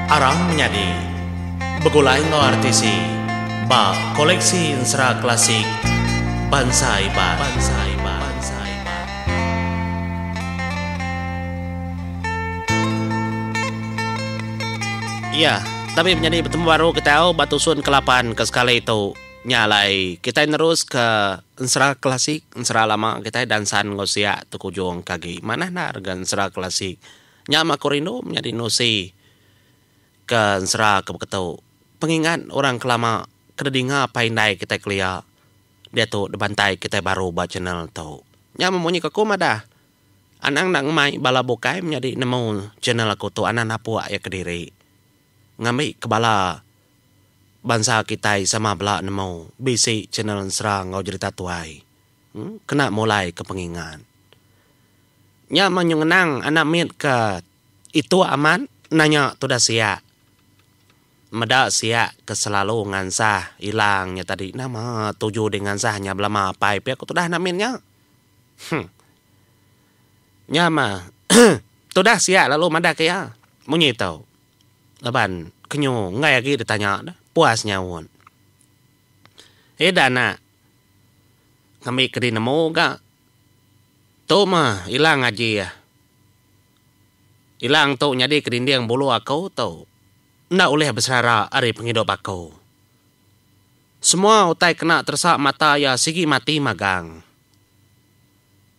Arang menjadi begulai artisi ba koleksi insra klasik bangsa iba. Iya, tapi menjadi bertemu baru kita tahu batu sun ke-8 ke sekali itu nyalai. Kita terus ke insra klasik, insra lama kita dansan ngosia tukujung kaki. Mana harga insra klasik? Nyama Korindo menjadi nosi ke insra ke ketau. Pengingat orang kelama kedinga paindai kita kelia. Dia tu debantai kita baru ba channel tu. Nyama monyi ke kumada. Anang nang mai bala bokai menjadi nemu channel aku tu anan apua ya Kediri. Ngambil kebala bangsa kita sama belak nemu bisi channel serang ngau cerita tuai. Kena mulai ke pengingat. Nya menyungenang anak mit ke itu aman nanya tu dah siap. Meda siap ke selalu ngansah hilangnya tadi nama tuju dengan sahnya belama pai pia aku tu dah naminnya. Nya mah tu dah siap lalu mada kaya munyi tau. Laban kenyo ngai lagi ditanya dah puasnya won. Dana kami kedi nemu ga tu mah hilang aja ya. Hilang tu nyadi kedindiang bulu aku tu. Ndak oleh bersara ari penghidup aku. Semua utai kena tersak mata ya sigi mati magang.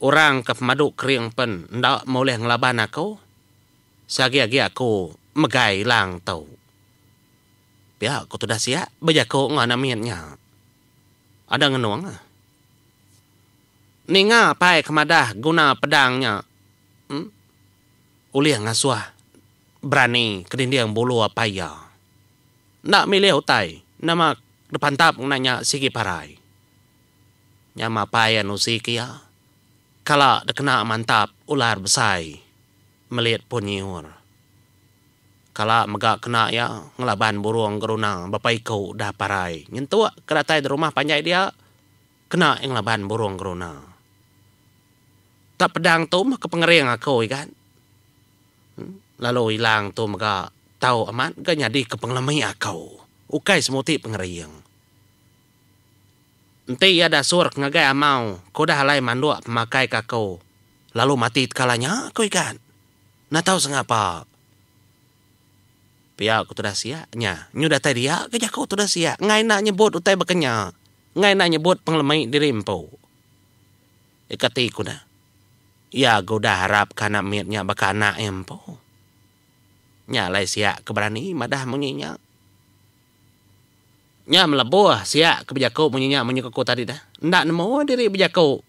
Orang ke pemadu kering pen ndak boleh ngelaban aku. Sagi-agi aku megai lang tau. Pihak aku tu dah siap berjako ngana miatnya. Ada ngenuang ah. Ninga pai kemadah guna pedangnya. Uliah ngasuah berani kedindiang bulu apa ya. Nak milih utai nama depan tap nanya sigi parai. Nyama pai anu sikia. Kala dekena mantap ular besai melihat punyiur. Kala megak kena ya ngelaban burung gerunang bapai kau dah parai. Nyentua keratai di rumah panjai dia kena yang ngelaban burung gerunang. Tak pedang tu mah kepengering aku ikan. Lalu hilang tu megak tahu aman gak nyadi kepenglemai aku. Ukai semuti pengering. Enti ada sur ngagai amau kau dah halai mandua pemakai kakau. Lalu mati kalanya aku ikan. Nak tahu sengapa. Pia aku tu dah siapnya. Nyu datai dia kerja aku tu dah siap. Ngai nak nyebut utai bekenya. Ngai nak nyebut penglemai dirimpo. Ikati ku dah. Ya aku dah harap kana miatnya bakana empo. Nya lai siap keberani madah munyinya. Nya melebuh siap kebejako munyinya munyiku tadi dah. Ndak nemu diri bejako.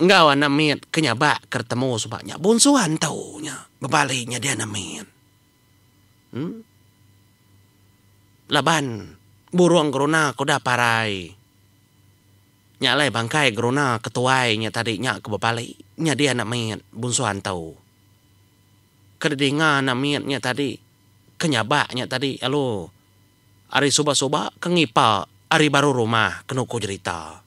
Engkau anak miat kenyabak ketemu sebabnya. Bunsuhan taunya. Bebaliknya dia namit. Laban burung geruna kuda parai. Nyalai bangkai geruna ketuainya tadinya kebalik. Nya dia nak miat bunsuhan tau. Kedinga nak miatnya tadi. Kenyabaknya tadi. Alo. Ari suba-suba kengipa. Ari baru rumah kenuku cerita.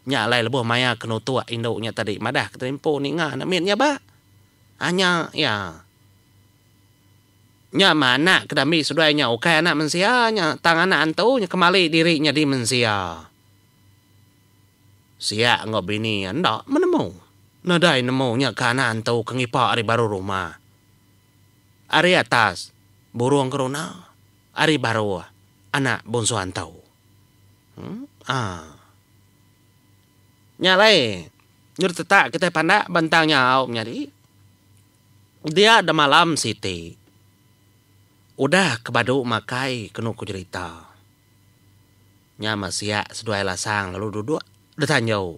Nyalai lebuh maya kenu tua induknya tadi. Madah ketempo ni nga nak miatnya ba. Hanya ya. Nya mana kedami sudahnya oke anak mensianya tangan anak antaunya kembali dirinya di mensia. Siak ngop bini ndak menemu. Nadai nemunya ke anak antau kengipa ari baru rumah. Ari atas burung keruna ari baru anak bonsu antau. Nyalai nyur tetak kita pandak bantangnya au nyari. Dia ada malam siti. Udah kebadu makai kenuku cerita. Nya masih seduai lasang lalu duduk detanyau.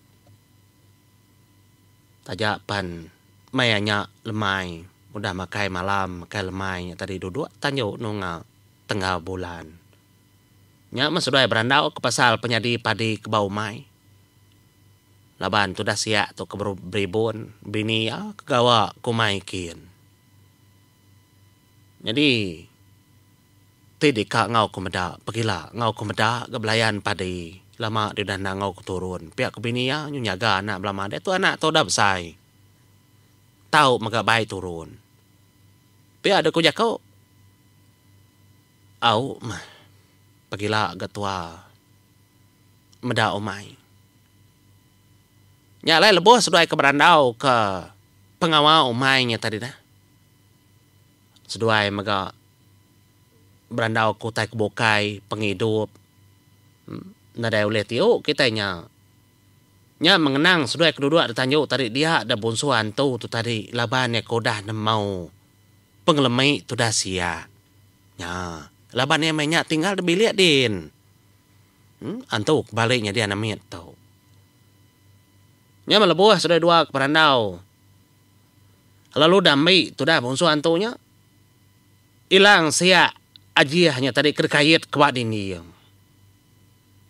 Tajapan mayanya lemai. Udah makai malam makai lemai tadi duduk tanyau nunga tengah bulan. Nya mas seduai berandau ke pasal penyadi padi ke bau mai. Laban tu dah siap tu ke beribun bini ya kegawa kumaikin. Jadi tidak ngau kumeda pergilah ngau kumeda ke belayan padi lama dia dah ngau keturun pihak kebini ya nyunyaga anak belama dia tu anak tu dah besar tahu maka baik turun pihak ada kujak kau au pagila gatua meda omai. Nyalai leboh seduai ke berandau ke pengawal omainya tadi dah. Seduai maga berandau kutai kebokai penghidup. Nadai oleh tiu kita nya mengenang seduai kedua ada tanjuk tadi dia ada bonsuan tu tadi laban ya kodah nemau pengelemai tu dah sia. Nya laban ya mainnya tinggal di bilik din. Antuk baliknya dia namit tau. Nya melebuah sudah dua ke berandau. Lalu damai tu dah bonsuan tu nya ilang sia ajiahnya tadi kerkait kebak ini.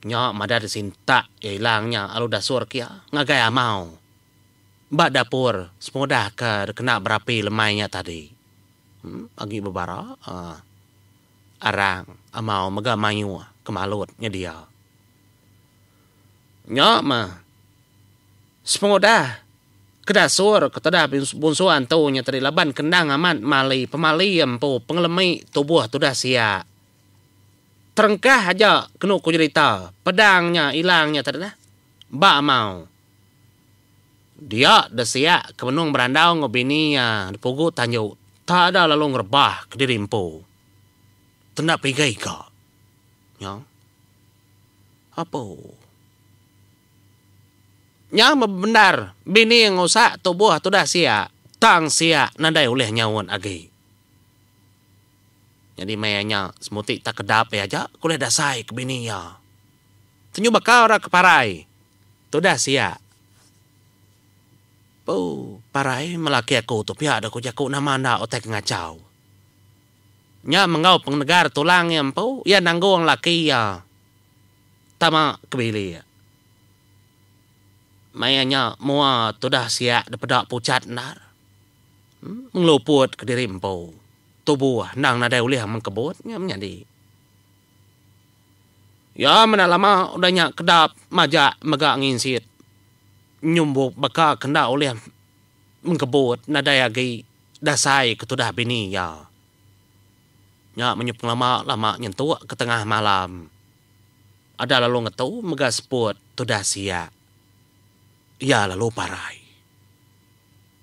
Nya mada disinta ya hilangnya alu dasur kia ngagai amau. Mbak dapur semua dah ke kena berapi lemainya tadi. Agi bebara arang amau mega mayu kemalutnya dia. Nya semua dah kedasur ketada bunsuan tu nya tadi laban kendang aman mali pemaliem po pengelemai tubuh tu dah sia. Terengkah aja kena ku cerita. Pedangnya hilangnya tadi dah. Mbak mau. Dia dah siap kemenung berandau ngobini ya. Dipugu tanjuk. Tak ada lalu ngerebah ke diri empu. Tenda pigai ka. Ya. Apa? Nya benar. Bini yang ngosak tubuh tu dah siap. Tang siap nadai oleh nyawon agi. Jadi mayanya semutik tak kedap ya aja kuliah dasai ke bini ya. Tenyu bakal ora keparai. Tu dah sia. Parai melaki aku tu pihak ada ku jaku nama anda otek ngacau. Nya mengau pengnegar tulang yang pau ya nanggung laki ya. Tama kebili ya. Mayanya mua tu dah sia daripada pucat nar. Mengeluput ke diri empau. Tubuh nang nadai ulih mengkebutnya menjadi. Ya mana lama udahnya kedap majak megak nginsit. Nyumbuk baka kena oleh mengkebut nadai agi dasai ketudah bini ya. Nya menyup lama nyentuh ke tengah malam. Ada lalu ngetu megak seput tudah sia. Ya lalu parai.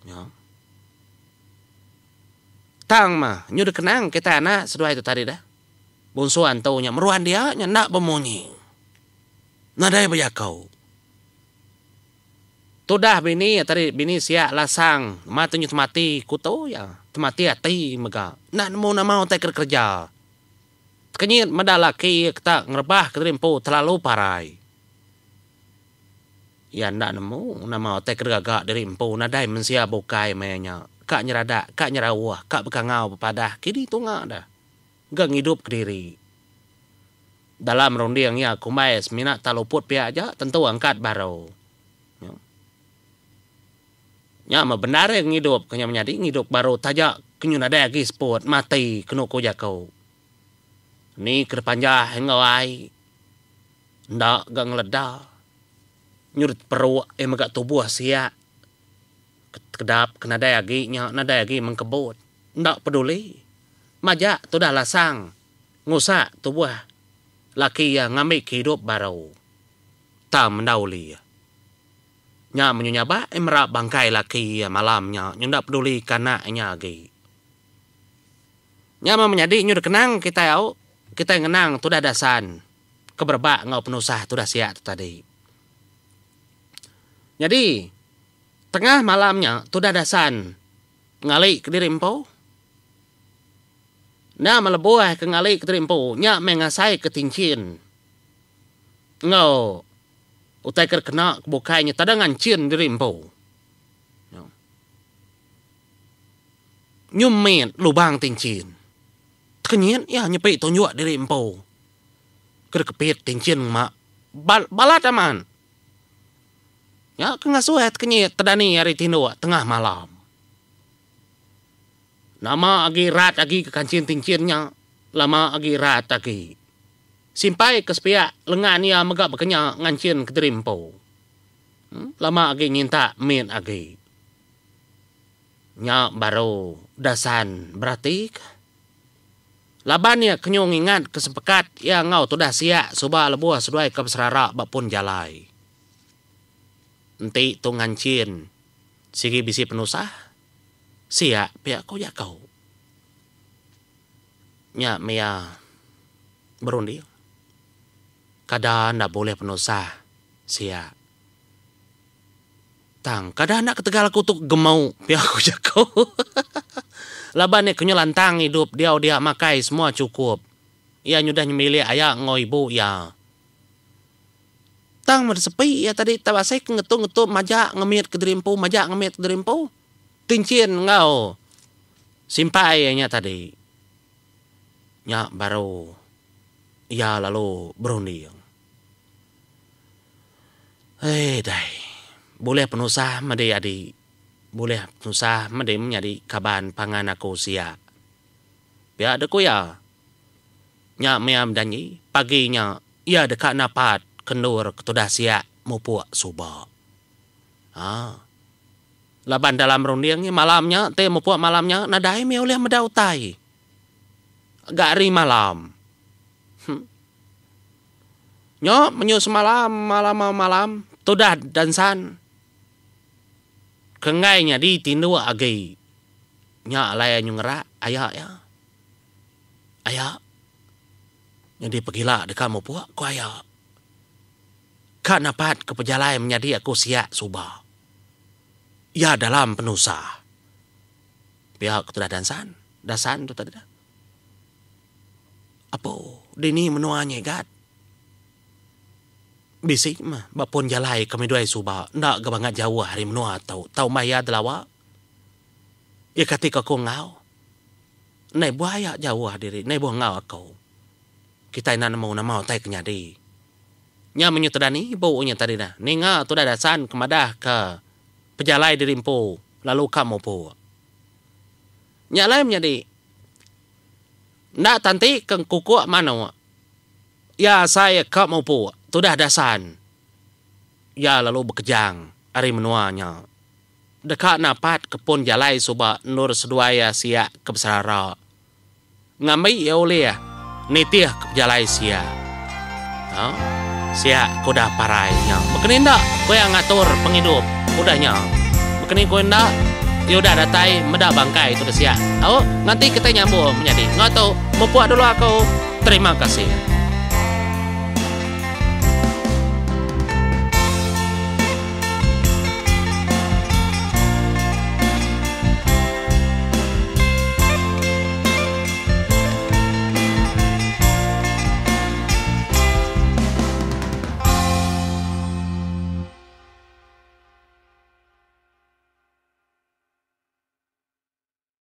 Ya. Tang mah nyudah kenang kita anak sedua itu tadi dah. Bunsuan taunya meruan dia nak bemunyi. Nadai bayakau. Tudah bini ya tadi bini siak lasang matunya temati kuto ya temati hati mega. Nak nemu nama otak kerja. Kenyit mada laki kita ngerebah kerimpu terlalu parai. Ya nak nemu nama otak kerja dari empu nadai mensia bukai mainnya. Kak nyerada, kak nyerawah, kak bekangau pepadah, kini tu ngak dah. Gak ngidup ke diri. Dalam rondingnya kumais minat taluput pihak aja, tentu angkat baru. Ya, benar yang ngidup, kenya menjadi ngidup baru tajak kenyun ada lagi sport, mati, kena ko jakau. Ni kerpanjah ngawai. Ndak gak ngeledah. Nyurit perut, megak tubuh siap. Kedap kena dayagi nya nadayagi mengkebut ndak peduli majak tu dah lasang ngusak tubuh laki yang ngambil hidup baru tak mendauli nya menyunyaba merap bangkai laki malamnya ndak peduli kana nya agi nya menjadi nyur kenang kita au kita ngenang tu dah dasan keberbak ngau penusah tu dah siap tadi jadi tengah malamnya tu dah dasan ngali ke diri empau. Nah melebuah ke ngali ke diri empau. Nya mengasai ke tincin. Ngau. Utai kena kebukainya tada ngancin diri empau. Nyumin lubang tincin. Kenyin ya nyepi tunjuk diri empau. Kerkepit tincin mak. Balat aman. Ya, kengasuhet kenyit tedani hari tino tengah malam. Nama agi rat agi ke kancin tincinnya. Lama agi rat agi. Simpai ke sepiak lengan ia megak bekenya ngancin ke terimpo. Lama agi nyinta min agi. Nya baru dasan berarti Labannya kenyong ingat kesepekat ya ngau tu dah siak suba lebuah seduai ke serara bapun jalai. Enti tu ngancin sigi bisi penusah siak pihak kau ya kau. Nya mea berundi. Kadang nak boleh penusah siak. Tang kadang nak ketegal aku tu gemau pihak kau ya kau. Laban ni kenyo lantang hidup dia makai semua cukup. Ia nyudah nyemilih ayah ngoi ibu ya. Tang mersepi ya tadi tabasai ngetu majak ngemit ke derimpu majak ngemit ke derimpu. Tincin ngau. Simpai nya tadi. Nya baru ya lalu berundi. Dai. Boleh penusah made adik. Boleh penusah made menjadi kaban pangan aku sia. Biar ada ya. Nya meam danyi paginya ia dekat napat kendur ketudah sia mupuak suba. Laban dalam rundingnya malamnya te mupuak malamnya nadai me oleh medau tai. Gak ri malam. Nyo menyus malam tudah dansan. Kengainya di tindu agai. Nya alaya nyungera ayah ya. Ayah. Jadi pergilah dekat mau puak ku ayah. Kak napat ke pejalai menjadi aku siak subah. Ya dalam penusah. Pihak tu dah dansan. Dasan tu tadi dah. Apa? Dini menuanya gat. Bisik mah bapun jalai kami duai suba ndak gabangat jauh hari menua tau maya delawa. Ya ketika ko ngau. Nai buaya jauh diri, nai buah ngau aku. Kita ina mau tai kenyadi. Nya menyutradani baunya tadi dah. Ninga tu dah dasan kemadah ke pejalai dirimpu lalu kamu pu. Nya lain menjadi. Ndak tanti keng kuku mana. Ya saya kamu pu. Tudah dasan. Ya lalu bekejang. Hari menuanya. Dekat napat kepun jalai suba nur seduaya siak kebesara. Ngamai ya oleh ya. Nitih kejalai siak. Siak kuda parainya. Bekenin dak. Kau yang ngatur penghidup. Kudanya. Bekenin kau ndak. Yaudah datai medak bangkai itu siak. Nanti kita nyambung menjadi. Nggak tahu. Mempuak dulu aku. Terima kasih.